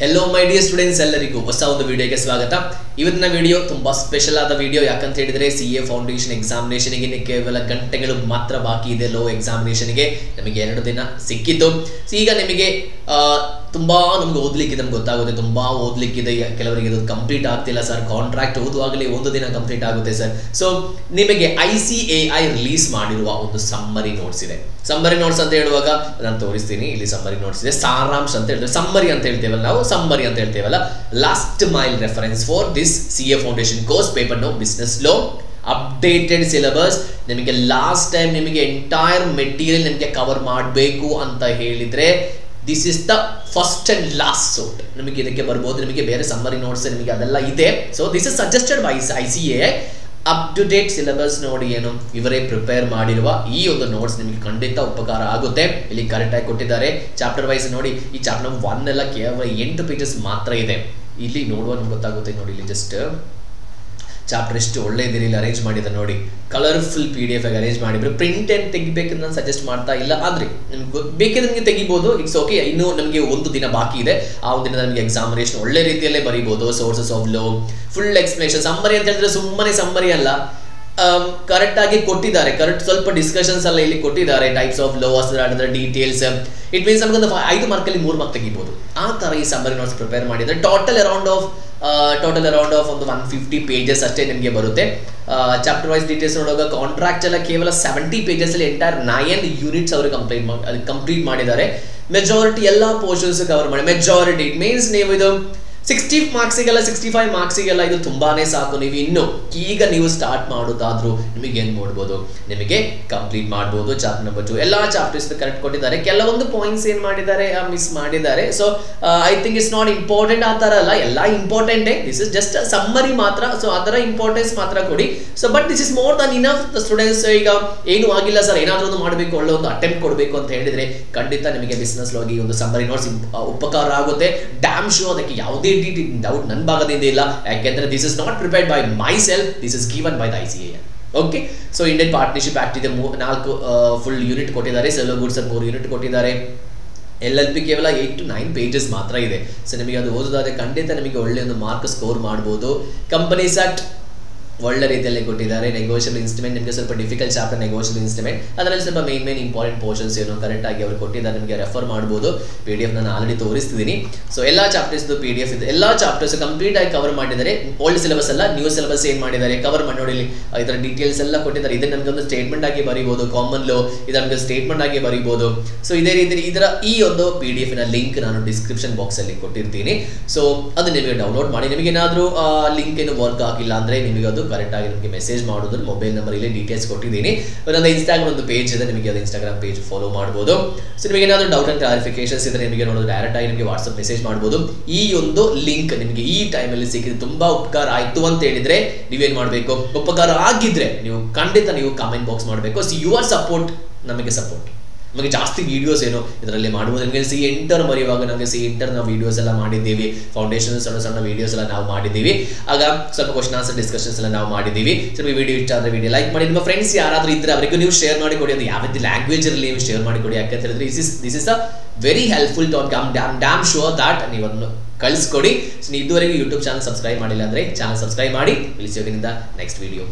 Hello my dear students, ಎಲ್ಲರಿಗೂ ಹೊಸ ಒಂದು ವಿಡಿಯೋಗೆ ಸ್ವಾಗತ. ಇವತ್ತಿನ ವಿಡಿಯೋ ತುಂಬಾ ಸ್ಪೆಷಲ್ ಆದ ವಿಡಿಯೋ. ಯಾಕಂತ ಹೇಳಿದ್ರೆ CA ಫೌಂಡೇಶನ್ ಎಕ್ಸಾಮಿನೇಷನ್ಗೆ ಕೇವಲ ಗಂಟೆಗಳು ಮಾತ್ರ ಬಾಕಿ ಇದೆ. ಲೋ ಎಕ್ಸಾಮಿನೇಷನ್ಗೆ ನಮಗೆ 2 ದಿನ ಸಿಕ್ಕಿತ್ತು. ಈಗ ನಿಮಗೆ ತುಂಬಾ ನಮ್ಗೆ ಓದ್ಲಿಕ್ಕೆ ನಮ್ಗೆ ಗೊತ್ತಾಗುತ್ತೆ, ತುಂಬಾ ಓದ್ಲಿಕ್ಕಿದೆ. ಕೆಲವರಿಗೆ ಇದು ಕಂಪ್ಲೀಟ್ ಆಗ್ತಿಲ್ಲ ಸರ್, ಕಾಂಟ್ರಾಕ್ಟ್ ಓದುವಾಗಲೇ 1 ದಿನ ಕಂಪ್ಲೀಟ್ ಆಗುತ್ತೆ ಸರ್. ಸೊ ನಿಮಗೆ ICAI ರಿಲೀಸ್ ಮಾಡಿರುವ ಒಂದು ಸಮ್ಮರಿ ನೋಟ್ಸ್ ಇದೆ. ಸಮ್ಮರಿ ನೋಟ್ಸ್ ಅಂತ ಹೇಳುವಾಗ ನಾನು ತೋರಿಸ್ತೀನಿ. ಇಲ್ಲಿ ಸಮ್ಮರಿ ನೋಟ್ಸ್ ಇದೆ. ಸಾರಾಂಶ ಅಂತ ಹೇಳ್ತೇವೆ, ಸಮ್ಮರಿ ಅಂತ ಹೇಳ್ತೇವಲ್ಲ ನಾವು, ಸಮ್ಮರಿ ಅಂತ ಹೇಳ್ತೇವಲ್ಲ. Last mile reference for this CA foundation course paper no business law updated syllabus. ನಿಮಗೆ ಲಾಸ್ಟ್ ಟೈಮ್ ನಿಮಗೆ ಎಂಟೈರ್ ಮೆಟೀರಿಯಲ್ ನಿಮಗೆ ಕವರ್ ಮಾಡಬೇಕು ಅಂತ ಹೇಳಿದ್ರೆ this is the first and last shot. ನಿಮಗೆ ಇದಕ್ಕೆ ಬರ್ಬೋದು. ನಿಮಗೆ ಬೇರೆ ಸಮ್ಮರಿ ನೋಟ್ಸ್ ನಿಮಗೆ ಅದೆಲ್ಲ ಇದೆ. So this is suggested by ICAI. Up to date syllabus ನೋಡಿ, ಏನು ಇವರೇ ಪ್ರಿಪೇರ್ ಮಾಡಿರುವ ಈ ಒಂದು ನೋಟ್ಸ್ ನಿಮಗೆ ಖಂಡಿತ ಉಪಕಾರ ಆಗುತ್ತೆ. ಇಲ್ಲಿ ಕರೆಕ್ಟ್ ಆಗಿ ಕೊಟ್ಟಿದ್ದಾರೆ. ಚಾಪ್ಟರ್ ವೈಸ್ ನೋಡಿ, ಈ ಚಾಪ್ಟರ್ 1 ಎಲ್ಲ ಕೇವಲ 8 ಪೇಜಸ್ ಮಾತ್ರ ಇದೆ. ಇಲ್ಲಿ ನೋಡುವ ನಿಮ್ಗೆ ಗೊತ್ತಾಗುತ್ತೆ ನೋಡಿ. ಇಲ್ಲಿ ಜಸ್ಟ್ ಚಾಪ್ಟರ್ ಎಷ್ಟು ಒಳ್ಳೆಯದಿರಿ ಇಲ್ಲಿ ಅರೇಂಜ್ ಮಾಡಿದ್ದಾರೆ ನೋಡಿ. ಕಲರ್ಫುಲ್ PDF ಆಗಿ ಅರೇಂಜ್ ಮಾಡಿದ್ರು. ಪ್ರಿಂಟ್ ಏನು ತೆಗಿಬೇಕಂತ ನಾನು ಸಜೆಸ್ಟ್ ಮಾಡ್ತಾ ಇಲ್ಲ, ಆದರೆ ನಿಮ್ಗೆ ಬೇಕಿದ್ರೆ ನಿಮಗೆ ತೆಗಿಬೋದು. It's okay. ಇನ್ನೂ ನಮಗೆ 1 ದಿನ ಬಾಕಿ ಇದೆ. ಆ 1 ದಿನ ನಮಗೆ ಎಕ್ಸಾಮಿನೇಷನ್ ಒಳ್ಳೆ ರೀತಿಯಲ್ಲೇ ಬರೀಬೋದು. Sources of law full explanation. Summary ಅಂತ ಹೇಳಿದ್ರೆ ಸುಮ್ಮನೆ ಸಮ್ಮರಿ ಅಲ್ಲ, ಕರೆಕ್ಟ್ ಆಗಿ ಕೊಟ್ಟಿದ್ದಾರೆ. ಕರೆಕ್ಟ್ ಸ್ವಲ್ಪ ಡಿಸ್ಕಷನ್ಸ್ ಎಲ್ಲ ಇಲ್ಲಿ ಕೊಟ್ಟಿದ್ದಾರೆ. ಟೈಪ್ಸ್ ಆಫ್ ಲೋ, ಅದರ ಡೀಟೇಲ್ಸ್. ಇಟ್ ಮೀನ್ಸ್ ನಮಗೊಂದು 5 ಮಾರ್ಕಲ್ಲಿ 3 ಮಾರ್ಕ್ ತೆಗಿಬೋದು. ಆ ಥರ ಈ ಸಮ್ಮರಿ ನೋಟ್ಸ್ ಪ್ರಿಪೇರ್ ಮಾಡಿದ್ದಾರೆ. ಟೋಟಲ್ ಅರೌಂಡ್ ಆಫ್ ಒಂದು 150 ಪೇಜಸ್ ಅಷ್ಟೇ ನಿಮಗೆ ಬರುತ್ತೆ. ಚಾಪ್ಟರ್ ವೈಸ್ ಡೀಟೇಲ್ಸ್ ನೋಡುವಾಗ ಕಾಂಟ್ರಾಕ್ಟ್ ಎಲ್ಲ ಕೇವಲ 70 ಪೇಜಸ್ ಅಲ್ಲಿ ಎಂಟೈರ್ 9 ಯೂನಿಟ್ಸ್ ಅವರು ಕಂಪ್ಲೀಟ್ ಮಾಡಿದ್ದಾರೆ. ಮೆಜಾರಿಟಿ ಎಲ್ಲ ಪೋರ್ಷನ್ಸ್ ಕವರ್ ಮಾಡಿ. ಮೆಜಾರಿಟಿ ಇಟ್ ಮೀನ್ಸ್ ನೀವು ಇದು 60 ಮಾರ್ಕ್ಸಿಗೆಲ್ಲ 65 ಮಾರ್ಕ್ಸಿಗೆಲ್ಲ ಇದು ತುಂಬಾನೇ ಸಾಕು. ನೀವು ಇನ್ನು ಈಗ ನೀವು ಸ್ಟಾರ್ಟ್ ಮಾಡೋದಾದ್ರೂ ನಿಮಗೆ ಏನು ಮಾಡ್ಬೋದು, ನಿಮಗೆ ಕಂಪ್ಲೀಟ್ ಮಾಡ್ಬೋದು. ಚಾಪ್ಟರ್ ನಂಬರ್ 2 ಎಲ್ಲ ಚಾಪ್ಟರ್ಸ್ ಕರೆಕ್ಟ್ ಕೊಟ್ಟಿದ್ದಾರೆ. ಕೆಲವೊಂದು ಪಾಯಿಂಟ್ಸ್ ಏನು ಮಾಡಿದ್ದಾರೆ, ಮಿಸ್ ಮಾಡಿದ್ದಾರೆ. So I think it's not important. ಆ ಥರ ಅಲ್ಲ, ಎಲ್ಲ ಇಂಪಾರ್ಟೆಂಟೇ. ದಿಸ್ ಇಸ್ ಜಸ್ಟ್ ಸಮ್ಮರಿ ಮಾತ್ರ. ಸೊ ಅದರ ಇಂಪಾರ್ಟೆನ್ಸ್ ಮಾತ್ರ ಕೊಡಿ. So but this is more than enough. Students ಈಗ ಏನು ಆಗಿಲ್ಲ ಸರ್, ಏನಾದರೂ ಒಂದು ಮಾಡಬೇಕು, ಒಳ್ಳೆ ಒಂದು ಅಟೆಂಪ್ಟ್ ಕೊಡಬೇಕು ಅಂತ ಹೇಳಿದ್ರೆ ಖಂಡಿತ ನಿಮಗೆ ಬಿಸ್ನೆಸ್ ಲೋಗಿ ಒಂದು ಸಮ್ಮರಿ ನೋಟ್ಸ್ ಉಪಕಾರ ಆಗುತ್ತೆ. Dam show. ಅದಕ್ಕೆ ಯಾವುದೇ ಡೌಟ್ ನನ್ನ ಭಾಗದಿಂದ ಇಲ್ಲ. ಯಾಕೆಂದ್ರೆ this is not prepared by my self, this is given by the ICAI. Okay. So Indian partnership act ಇದೆ. 4 ಫುಲ್ ಯೂನಿಟ್ ಕೊಟ್ಟಿದ್ದಾರೆ. ಸೆಲ್ಲೋ ಗೂಡ್ಸ್ 3 ಯೂನಿಟ್ ಕೊಟ್ಟಿದ್ದಾರೆ. LLP ಕೇವಲ 8 to 9 ಪೇಜಸ್ ಮಾತ್ರ ಇದೆ. ಸೊ ನಿಮಗೆ ಅದು ಓದೋದಾದ್ರೆ ಖಂಡಿತ ನಿಮಗೆ ಒಳ್ಳೆ ಒಂದು ಮಾರ್ಕ್ ಸ್ಕೋರ್ ಮಾಡ್ಬೋದು. ಕಂಪನೀಸ್ ಆಕ್ಟ್ ಒಳ್ಳೆ ರೀತಿಯಲ್ಲಿ ಕೊಟ್ಟಿದ್ದಾರೆ. ನೆಗೋಷಿಯಬಲ್ ಇನ್ಸ್ಟ್ರುಮೆಂಟ್ ನಿಮಗೆ ಸ್ವಲ್ಪ ಡಿಫಿಕಲ್ಟ್ ಚಾಪ್ಟರ್. ನೆಗೋಷಿಯಬಲ್ ಇನ್ಸ್ಟ್ರುಮೆಂಟ್ ಅದರಲ್ಲಿ ಸ್ವಲ್ಪ ಮೇನ್ ಇಂಪಾರ್ಟೆಂಟ್ ಪೋರ್ಷನ್ಸ್ ಏನು ಕರೆಕ್ಟ್ ಆಗಿ ಅವರು ಕೊಟ್ಟಿದ್ದಾರೆ. ನಿಮಗೆ ರೆಫರ್ ಮಾಡ್ಬೋದು. PDF ನಾನು ಆಲ್ರೆಡಿ ತೋರಿಸ್ತಿದ್ದೀನಿ. ಸೊ ಎಲ್ಲ ಚಾಪ್ಟರ್ಸ್ PDF ಇದೆ. ಎಲ್ಲ ಚಾಪ್ಟರ್ಸ್ ಕಂಪ್ಲೀಟ್ ಆಗಿ ಕವರ್ ಮಾಡಿದ್ದಾರೆ. ಓಲ್ಡ್ ಸಿಲೆಬಸ್ ಅಲ್ಲ, ನ್ಯೂ ಸಿಲೆಬಸ್ ಏನು ಮಾಡಿದ್ದಾರೆ ಕವರ್ ಮಾಡಿ ನೋಡಿ. ಇದರ ಡೀಟೇಲ್ಸ್ ಎಲ್ಲ ಕೊಟ್ಟಿದ್ದಾರೆ. ಇದನ್ನ ನಮಗೆ ಒಂದು ಸ್ಟೇಟ್ಮೆಂಟ್ ಆಗಿ ಬರೀಬಹುದು. ಕಾಮನ್ ಲೋ ಇದು ನಮಗೆ ಸ್ಟೇಟ್ಮೆಂಟ್ ಆಗಿ ಬರೀಬಹುದು. ಸೊ ಇದೇ ರೀತಿ ಇದರ ಈ ಒಂದು PDF ನ ಲಿಂಕ್ ನಾನು ಡಿಸ್ಕ್ರಿಪ್ಷನ್ ಬಾಕ್ಸ್ ಅಲ್ಲಿ ಕೊಟ್ಟಿರ್ತೀನಿ. ಸೊ ಅದು ನಿಮಗೆ ಡೌನ್ಲೋಡ್ ಮಾಡಿ. ನಿಮಗೆ ಏನಾದರೂ ಲಿಂಕ್ ಏನು ವರ್ಕ್ ಆಗಿಲ್ಲ ಅಂದ್ರೆ ನಿಮಗೆ ಅದು ಕರೆಕ್ಟ್ ಆಗಿ ನಿಮಗೆ ಮೆಸೇಜ್ ಮಾಡೋದು. ಮೊಬೈಲ್ ನಂಬರ್ ಇಲ್ಲಿ ಡೀಟೇಲ್ಸ್ ಕೊಟ್ಟಿದ್ದೀನಿ. ನನ್ನ ಇನ್ಸ್ಟಾಗ್ರಾಮ್ ಒಂದು ಪೇಜ್ ಇದೆ, ನಿಮಗೆ ಅದು ಇನ್ಸ್ಟಾಗ್ರಾಮ್ ಪೇಜ್ ಫಾಲೋ ಮಾಡ್ಬೋದು. ಸೊ ನಿಮಗೆ ಏನಾದರೂ ಡೌಟ್ ಅಂಡ್ ಕ್ಲಾರಿಫಿಕೇಶನ್ಸ್ ಇದ್ರೆ ನಿಮಗೆ ನೋಡೋದು ಡೈರೆಕ್ಟ್ ಆಗಿ ನಿಮಗೆ ವಾಟ್ಸ್ಆಪ್ ಮೆಸೇಜ್ ಮಾಡ್ಬೋದು. ಈ ಒಂದು ಲಿಂಕ್ ನಿಮಗೆ ಈ ಟೈಮಲ್ಲಿ ಸಿಕ್ಕಿದ್ರೆ ತುಂಬಾ ಉಪಕಾರ ಆಯ್ತು ಅಂತ ಹೇಳಿದ್ರೆ ನೀವೇನ್ ಮಾಡಬೇಕು, ಉಪಕಾರ ಆಗಿದ್ರೆ ನೀವು ಖಂಡಿತ ನೀವು ಕಾಮೆಂಟ್ ಬಾಕ್ಸ್ ಮಾಡಬೇಕು. ಸೊ ಯುವರ್ ಸಪೋರ್ಟ್ ನಮಗೆ ಸಪೋರ್ಟ್. ನಮಗೆ ಜಾಸ್ತಿ ವಿಡಿಯೋಸ್ ಏನು ಇದರಲ್ಲಿ ಮಾಡ್ಬೋದು. ನಿಮಗೆ CA ಬರೆಯುವಾಗ ನಮಗೆ CA ನಾವು ವಿಡಿಯೋಸ್ ಎಲ್ಲ ಮಾಡಿದ್ದೀವಿ. ಫೌಂಡೇಶನ್ ಸಣ್ಣ ವಿಡಿಯೋಸ್ ಎಲ್ಲ ನಾವು ಮಾಡಿದ್ದೀವಿ. ಆಗ ಸ್ವಲ್ಪ ಕ್ವಶನ್ ಆನ್ಸರ್ ಡಿಸ್ಕಷನ್ಸ್ ಎಲ್ಲ ನಾವು ಮಾಡಿದ್ದೀವಿ. ಸೊ ನಿಮಗೆ ವಿಡಿಯೋ ಇಷ್ಟ ಆದರೆ ವಿಡಿಯೋ ಲೈಕ್ ಮಾಡಿ. ನಿಮ್ಮ ಫ್ರೆಂಡ್ಸ್ ಯಾರಾದರೂ ಇದ್ದರೆ ಅವರಿಗೂ ನೀವು ಶೇರ್ ಮಾಡಿ ಕೊಡಿ. ಅದು ಯಾವ ರೀತಿ ಲ್ಯಾಂಗ್ವೇಜ್ ಇರಲಿ ನೀವು ಶೇರ್ ಮಾಡಿ ಕೊಡಿ. ಯಾಕಂತ ಹೇಳಿದ್ರೆ this is a very helpful to damn sure that ನೀವು ಅದನ್ನು ಕಳಿಸ್ಕೊಡಿ. ಸೊ ಇದುವರೆಗೂ ಯೂಟ್ಯೂಬ್ ಚಾನಲ್ ಸಬ್ಸ್ಕ್ರೈಬ್ ಮಾಡಿಲ್ಲ ಅಂದರೆ ಚಾನಲ್ ಸಬ್ಸ್ಕ್ರೈಬ್ ಮಾಡಿ. ಇಲ್ಲಿ ಸಿಗೋದ್ರಿಂದ ನೆಕ್ಸ್ಟ್ ವಿಡಿಯೋ.